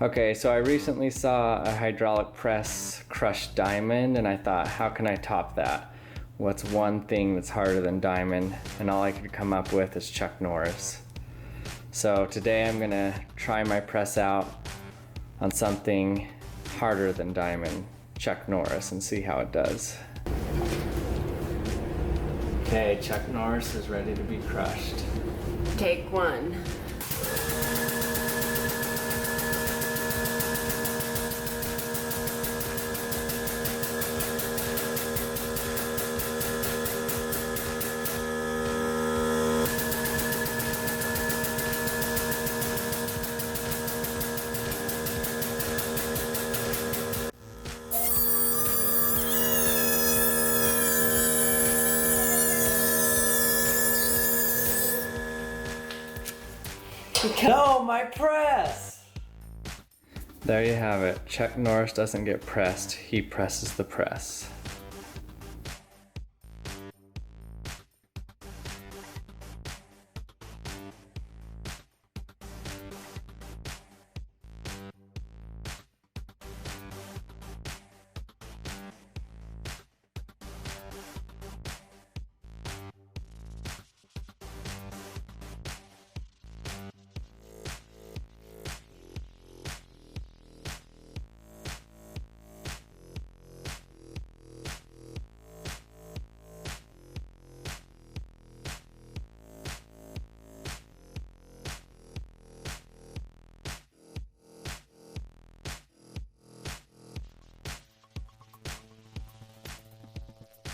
Okay, so I recently saw a hydraulic press crush diamond, and I thought, how can I top that? What's one thing that's harder than diamond? And all I could come up with is Chuck Norris. So today I'm gonna try my press out on something harder than diamond, Chuck Norris, and see how it does. Okay, Chuck Norris is ready to be crushed. Take one. No, my press! There you have it. Chuck Norris doesn't get pressed, he presses the press.